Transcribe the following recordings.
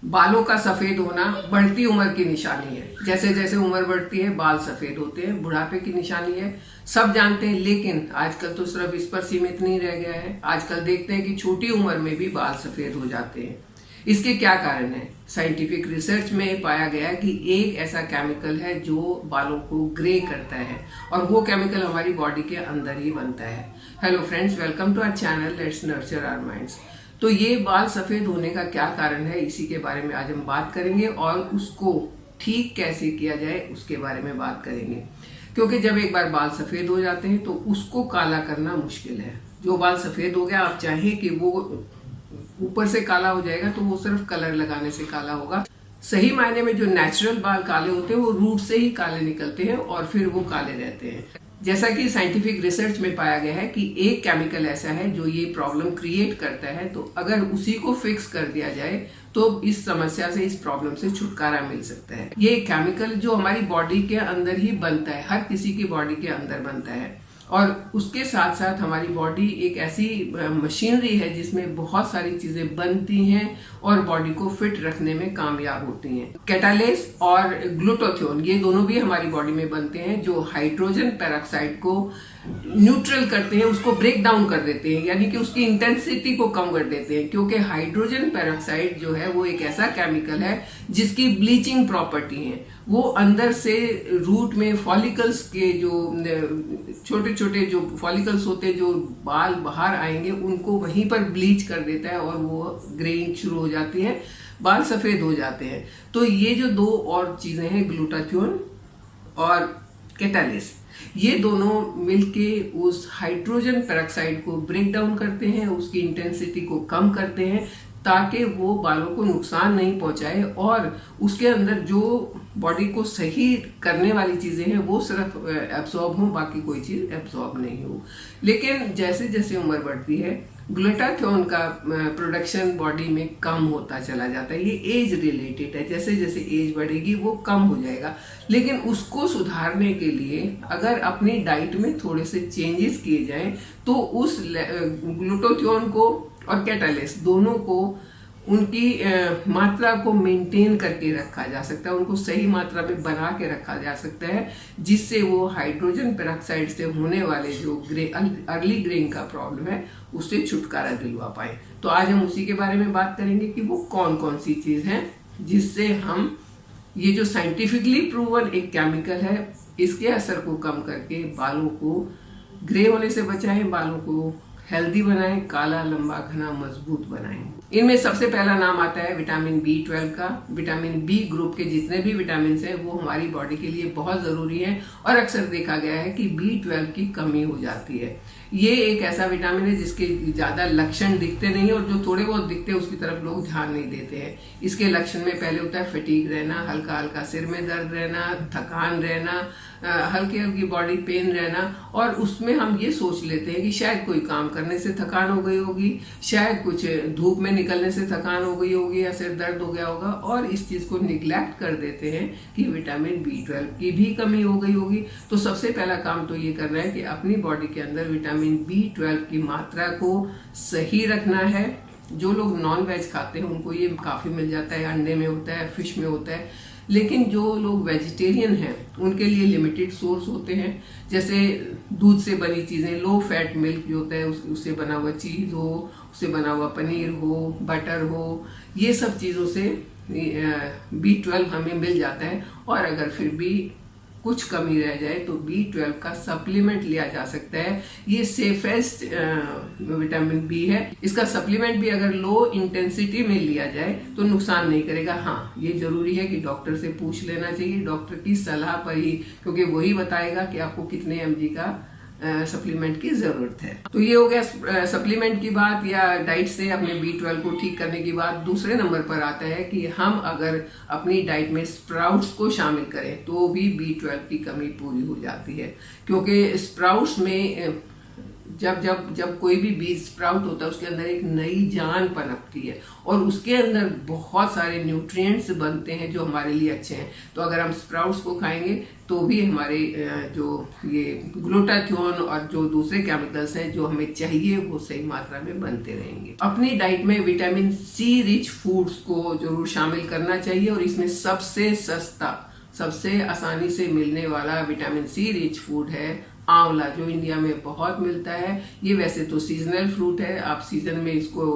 बालों का सफेद होना बढ़ती उम्र की निशानी है। जैसे जैसे उम्र बढ़ती है बाल सफेद होते हैं, बुढ़ापे की निशानी है, सब जानते हैं। लेकिन आजकल तो सिर्फ इस पर सीमित नहीं रह गया है। आजकल देखते हैं कि छोटी उम्र में भी बाल सफेद हो जाते हैं। इसके क्या कारण है? साइंटिफिक रिसर्च में पाया गया कि एक ऐसा केमिकल है जो बालों को ग्रे करता है, और वो केमिकल हमारी बॉडी के अंदर ही बनता है। Hello friends, welcome to our channel let's nurture our minds. तो ये बाल सफेद होने का क्या कारण है, इसी के बारे में आज हम बात करेंगे, और उसको ठीक कैसे किया जाए उसके बारे में बात करेंगे। क्योंकि जब एक बार बाल सफेद हो जाते हैं तो उसको काला करना मुश्किल है। जो बाल सफेद हो गया, आप चाहें कि वो ऊपर से काला हो जाएगा तो वो सिर्फ कलर लगाने से काला होगा। सही मायने में जो नेचुरल बाल काले होते हैं वो रूट से ही काले निकलते हैं और फिर वो काले रहते हैं। जैसा कि साइंटिफिक रिसर्च में पाया गया है कि एक केमिकल ऐसा है जो ये प्रॉब्लम क्रिएट करता है, तो अगर उसी को फिक्स कर दिया जाए तो इस समस्या से, इस प्रॉब्लम से छुटकारा मिल सकता है। ये केमिकल जो हमारी बॉडी के अंदर ही बनता है, हर किसी की बॉडी के अंदर बनता है, और उसके साथ साथ हमारी बॉडी एक ऐसी मशीनरी है जिसमें बहुत सारी चीजें बनती हैं और बॉडी को फिट रखने में कामयाब होती हैं। कैटालेस और ग्लूटाथियोन, ये दोनों भी हमारी बॉडी में बनते हैं, जो हाइड्रोजन पेरोक्साइड को न्यूट्रल करते हैं, उसको ब्रेक डाउन कर देते हैं, यानी कि उसकी इंटेंसिटी को कम कर देते हैं। क्योंकि हाइड्रोजन पेरोक्साइड जो है वो एक ऐसा केमिकल है जिसकी ब्लीचिंग प्रॉपर्टी है। वो अंदर से रूट में फॉलिकल्स के जो छोटे छोटे जो फॉलिकल्स होते हैं, जो बाल बाहर आएंगे, उनको वहीं पर ब्लीच कर देता है और वो ग्रेइंग शुरू हो जाती है, बाल सफेद हो जाते हैं। तो ये जो दो और चीजें हैं, ग्लूटाथियोन और कैटालेस, ये दोनों मिलके उस हाइड्रोजन पेरोक्साइड को ब्रेक डाउन करते हैं, उसकी इंटेंसिटी को कम करते हैं, ताकि वो बालों को नुकसान नहीं पहुंचाए, और उसके अंदर जो बॉडी को सही करने वाली चीजें हैं वो सिर्फ एब्सॉर्ब हो, बाकी कोई चीज एब्सॉर्ब नहीं हो। लेकिन जैसे जैसे उम्र बढ़ती है ग्लूटाथियोन का प्रोडक्शन बॉडी में कम होता चला जाता है। ये एज रिलेटेड है, जैसे जैसे एज बढ़ेगी वो कम हो जाएगा। लेकिन उसको सुधारने के लिए अगर अपनी डाइट में थोड़े से चेंजेस किए जाएं तो उस ग्लूटाथियोन को और कैटालेस दोनों को, उनकी मात्रा को मेंटेन करके रखा जा सकता है, उनको सही मात्रा में बना के रखा जा सकता है, जिससे वो हाइड्रोजन पेरोक्साइड से होने वाले जो अर्ली ग्रेइंग का प्रॉब्लम है उससे छुटकारा दिलवा पाए। तो आज हम उसी के बारे में बात करेंगे कि वो कौन कौन सी चीज है जिससे हम ये जो साइंटिफिकली प्रूवन एक केमिकल है, इसके असर को कम करके बालों को ग्रे होने से बचाएं, बालों को हेल्दी बनाएं, काला, लंबा, घना, मजबूत बनाएं। इनमें सबसे पहला नाम आता है विटामिन B12 का। विटामिन बी ग्रुप के जितने भी विटामिन हैं वो हमारी बॉडी के लिए बहुत जरूरी है, और अक्सर देखा गया है कि B12 की कमी हो जाती है। ये एक ऐसा विटामिन है जिसके ज्यादा लक्षण दिखते नहीं, और जो थोड़े बहुत दिखते हैं उसकी तरफ लोग ध्यान नहीं देते हैं। इसके लक्षण में पहले होता है फटीग रहना, हल्का हल्का सिर में दर्द रहना, थकान रहना, हल्की हल्की बॉडी पेन रहना, और उसमें हम ये सोच लेते हैं कि शायद कोई काम करने से थकान हो गई होगी, शायद कुछ धूप में निकलने से थकान हो गई होगी, या सिर दर्द हो गया होगा, और इस चीज को निग्लेक्ट कर देते हैं कि विटामिन B12 की भी कमी हो गई होगी। तो सबसे पहला काम तो ये करना है कि अपनी बॉडी के अंदर विटामिन B12 की मात्रा को सही रखना है। जो लोग नॉन वेज खाते हैं उनको ये काफी मिल जाता है, अंडे में होता है, फिश में होता है, लेकिन जो लोग वेजिटेरियन हैं उनके लिए लिमिटेड सोर्स होते हैं, जैसे दूध से बनी चीजें, लो फैट मिल्क जो होता है उससे बना हुआ चीज हो, उससे बना हुआ पनीर हो, बटर हो, ये सब चीजों से B12 हमें मिल जाता है। और अगर फिर भी कुछ कमी रह जाए तो B12 का सप्लीमेंट लिया जा सकता है। ये सेफेस्ट विटामिन बी है। इसका सप्लीमेंट भी अगर लो इंटेंसिटी में लिया जाए तो नुकसान नहीं करेगा। हाँ, ये जरूरी है कि डॉक्टर से पूछ लेना चाहिए, डॉक्टर की सलाह पर ही, क्योंकि वही बताएगा कि आपको कितने mg का सप्लीमेंट की जरूरत है। तो ये हो गया सप्लीमेंट की बात, या डाइट से अपने B12 को ठीक करने की बात। दूसरे नंबर पर आता है कि हम अगर अपनी डाइट में स्प्राउट्स को शामिल करें तो भी B12 की कमी पूरी हो जाती है, क्योंकि स्प्राउट्स में जब जब जब कोई भी बीज स्प्राउट होता है उसके अंदर एक नई जान पनपती है और उसके अंदर बहुत सारे न्यूट्रिएंट्स बनते हैं जो हमारे लिए अच्छे हैं। तो अगर हम स्प्राउट्स को खाएंगे तो भी हमारे जो ये ग्लूटाथियोन और जो दूसरे केमिकल्स हैं जो हमें चाहिए वो सही मात्रा में बनते रहेंगे। अपनी डाइट में विटामिन सी रिच फूड्स को जरूर शामिल करना चाहिए और इसमें सबसे सस्ता, सबसे आसानी से मिलने वाला विटामिन सी रिच फूड है आंवला, जो इंडिया में बहुत मिलता है। ये वैसे तो सीजनल फ्रूट है, आप सीजन में इसको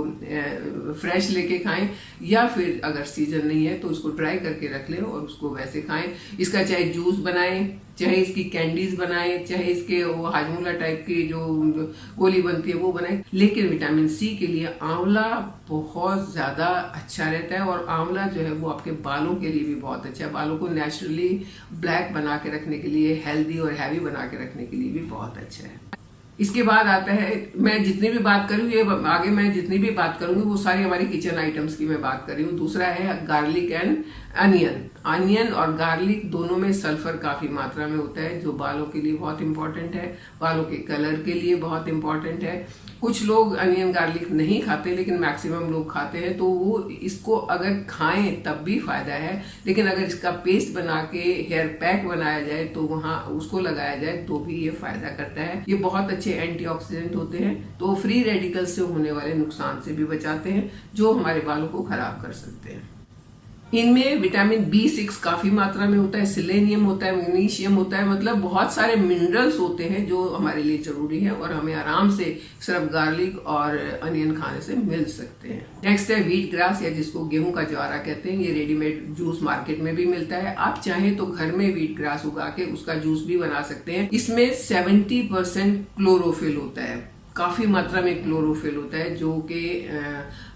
फ्रेश लेके खाएं या फिर अगर सीजन नहीं है तो इसको ड्राई करके रख लें और उसको वैसे खाएं। इसका चाहे जूस बनाएं, चाहे इसकी कैंडीज बनाएं, चाहे इसके वो हाजमोला टाइप की जो गोली बनती है वो बनाएं। लेकिन विटामिन सी के लिए आंवला बहुत ज्यादा अच्छा रहता है और आंवला जो है वो आपके बालों के लिए भी बहुत अच्छा है। बालों को नेचुरली ब्लैक बना के रखने के लिए, हेल्दी और हैवी बना के रखने के लिए भी बहुत अच्छा है। इसके बाद आता है, मैं जितनी भी बात करूँ ये आगे मैं जितनी भी बात करूंगी वो सारी हमारी किचन आइटम्स की मैं बात कर रही हूँ। दूसरा है गार्लिक एंड अनियन। अनियन और गार्लिक दोनों में सल्फर काफी मात्रा में होता है जो बालों के लिए बहुत इंपॉर्टेंट है, बालों के कलर के लिए बहुत इंपॉर्टेंट है। कुछ लोग अनियन गार्लिक नहीं खाते लेकिन मैक्सिमम लोग खाते हैं, तो वो इसको अगर खाएं तब भी फायदा है। लेकिन अगर इसका पेस्ट बना के हेयर पैक बनाया जाए तो वहाँ उसको लगाया जाए तो भी ये फायदा करता है। ये बहुत अच्छे एंटीऑक्सीडेंट होते हैं, तो फ्री रेडिकल से होने वाले नुकसान से भी बचाते हैं जो हमारे बालों को खराब कर सकते हैं। इनमें विटामिन B6 काफी मात्रा में होता है, सेलेनियम होता है, मैग्नीशियम होता है, मतलब बहुत सारे मिनरल्स होते हैं जो हमारे लिए जरूरी है और हमें आराम से सिर्फ गार्लिक और अनियन खाने से मिल सकते हैं। नेक्स्ट है व्हीट ग्रास या जिसको गेहूं का ज्वारा कहते हैं। ये रेडीमेड जूस मार्केट में भी मिलता है। आप चाहें तो घर में व्हीट ग्रास उगा के उसका जूस भी बना सकते हैं। इसमें 70% क्लोरोफिल होता है, काफी मात्रा में क्लोरोफिल होता है जो कि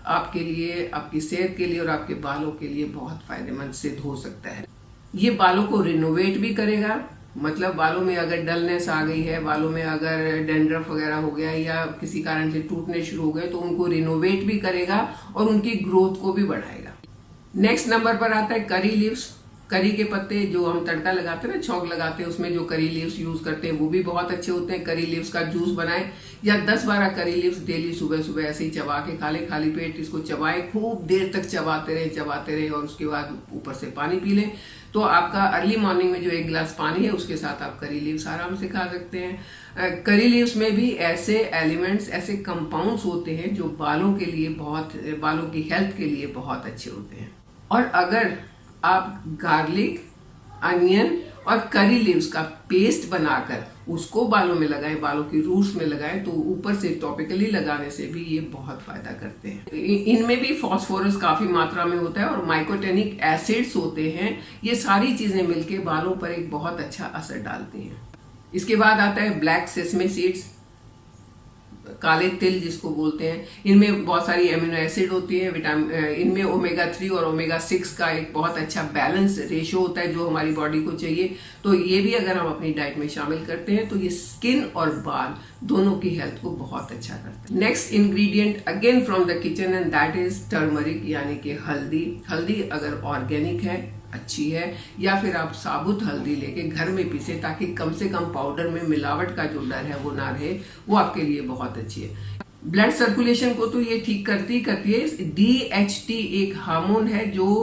आपके लिए, आपकी सेहत के लिए और आपके बालों के लिए बहुत फायदेमंद सिद्ध हो सकता है। ये बालों को रिनोवेट भी करेगा, मतलब बालों में अगर डलनेस आ गई है, बालों में अगर डेंड्रफ वगैरह हो गया या किसी कारण से टूटने शुरू हो गए तो उनको रिनोवेट भी करेगा और उनकी ग्रोथ को भी बढ़ाएगा। नेक्स्ट नंबर पर आता है करी लीव्स। करी के पत्ते जो हम तड़का लगाते हैं ना, छौंक लगाते हैं, उसमें जो करी लीव्स यूज करते हैं वो भी बहुत अच्छे होते हैं। करी लीव्स का जूस बनाएं या 10-12 करी लीव्स डेली सुबह सुबह ऐसे ही चबा के खा लें। खाली पेट इसको चबाएं, खूब देर तक चबाते रहे और उसके बाद ऊपर से पानी पी लें। तो आपका अर्ली मॉर्निंग में जो 1 गिलास पानी है उसके साथ आप करी लीव्स आराम से खा सकते हैं। करी लीव्स में भी ऐसे एलिमेंट्स, ऐसे कंपाउंड्स होते हैं जो बालों के लिए बालों की हेल्थ के लिए बहुत अच्छे होते हैं। और अगर आप गार्लिक, अनियन और करी लीव्स का पेस्ट बनाकर उसको बालों में लगाएं, बालों की रूट्स में लगाएं, तो ऊपर से टॉपिकली लगाने से भी ये बहुत फायदा करते हैं। इनमें भी फास्फोरस काफी मात्रा में होता है और माइकोटेनिक एसिड्स होते हैं। ये सारी चीजें मिलके बालों पर एक बहुत अच्छा असर डालती हैं। इसके बाद आता है ब्लैक सेसमे सीड्स, काले तिल जिसको बोलते हैं। इनमें बहुत सारी एमिनो एसिड होती है, इनमें ओमेगा 3 और ओमेगा 6 का एक बहुत अच्छा बैलेंस रेशियो होता है जो हमारी बॉडी को चाहिए। तो ये भी अगर हम अपनी डाइट में शामिल करते हैं तो ये स्किन और बाल दोनों की हेल्थ को बहुत अच्छा करता है। Next ingredient again from the kitchen and that is turmeric, यानी कि हल्दी। हल्दी अगर ऑर्गेनिक है, अच्छी है, या फिर आप साबुत हल्दी लेके घर में पीसे ताकि कम से कम पाउडर में मिलावट का जो डर है वो ना रहे, वो आपके लिए बहुत अच्छी है। ब्लड सर्कुलेशन को तो ये ठीक करती है। DHT एक हार्मोन है जो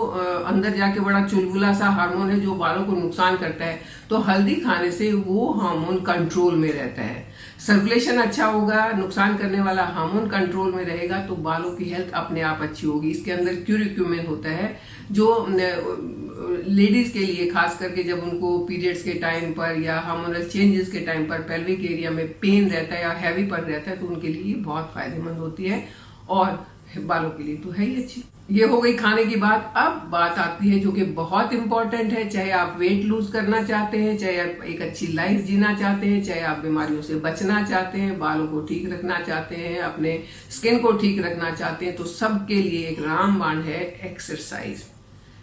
अंदर जाके बड़ा चुलबुला सा हार्मोन है जो बालों को नुकसान करता है। तो हल्दी खाने से वो हार्मोन कंट्रोल में रहता है, सर्कुलेशन अच्छा होगा, नुकसान करने वाला हार्मोन कंट्रोल में रहेगा तो बालों की हेल्थ अपने आप अच्छी होगी। इसके अंदर क्यूरिक्यूमिन होता है जो लेडीज के लिए, खास करके जब उनको पीरियड्स के टाइम पर या हार्मोनल चेंजेस के टाइम पर पेल्विक एरिया में पेन रहता है या हैवी पर रहता है तो उनके लिए बहुत फायदेमंद होती है और बालों के लिए तो है ही अच्छी। ये हो गई खाने की बात। अब बात आती है जो कि बहुत इंपॉर्टेंट है, चाहे आप वेट लूज करना चाहते हैं, चाहे आप एक अच्छी लाइफ जीना चाहते हैं, चाहे आप बीमारियों से बचना चाहते हैं, बालों को ठीक रखना चाहते हैं, अपने स्किन को ठीक रखना चाहते हैं, तो सबके लिए एक रामबाण है एक्सरसाइज।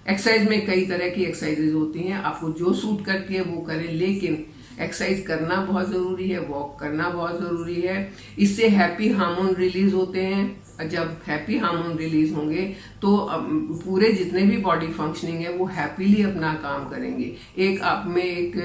एक्सरसाइज में कई तरह की एक्सरसाइजेज होती हैं, आपको जो सूट करती है वो करें, लेकिन एक्सरसाइज करना बहुत जरूरी है, वॉक करना बहुत जरूरी है। इससे हैप्पी हार्मोन रिलीज होते हैं, जब हैप्पी हार्मोन रिलीज होंगे तो पूरे जितने भी बॉडी फंक्शनिंग है वो हैप्पीली अपना काम करेंगे। एक आप में एक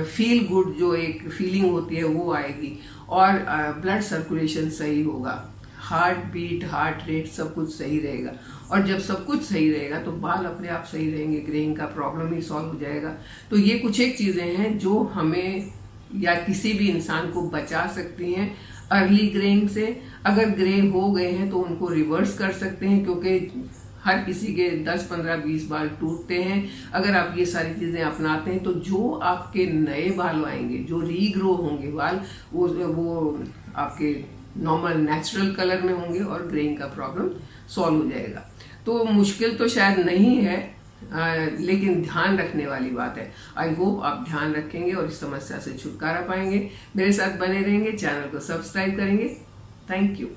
फील गुड जो एक फीलिंग होती है वो आएगी, और ब्लड सर्कुलेशन सही होगा, हार्ट बीट, हार्ट रेट सब कुछ सही रहेगा। और जब सब कुछ सही रहेगा तो बाल अपने आप सही रहेंगे, ग्रेइंग का प्रॉब्लम ही सॉल्व हो जाएगा। तो ये कुछ एक चीजें हैं जो हमें या किसी भी इंसान को बचा सकती हैं अर्ली ग्रेइंग से। अगर ग्रे हो गए हैं तो उनको रिवर्स कर सकते हैं, क्योंकि हर किसी के 10, 15, 20 बाल टूटते हैं। अगर आप ये सारी चीजें अपनाते हैं तो जो आपके नए बाल आएंगे, जो रीग्रो होंगे बाल, वो आपके नॉर्मल नेचुरल कलर में होंगे और ग्रेइंग का प्रॉब्लम सॉल्व हो जाएगा। तो मुश्किल तो शायद नहीं है, लेकिन ध्यान रखने वाली बात है। आई होप आप ध्यान रखेंगे और इस समस्या से छुटकारा पाएंगे। मेरे साथ बने रहेंगे, चैनल को सब्सक्राइब करेंगे। Thank you.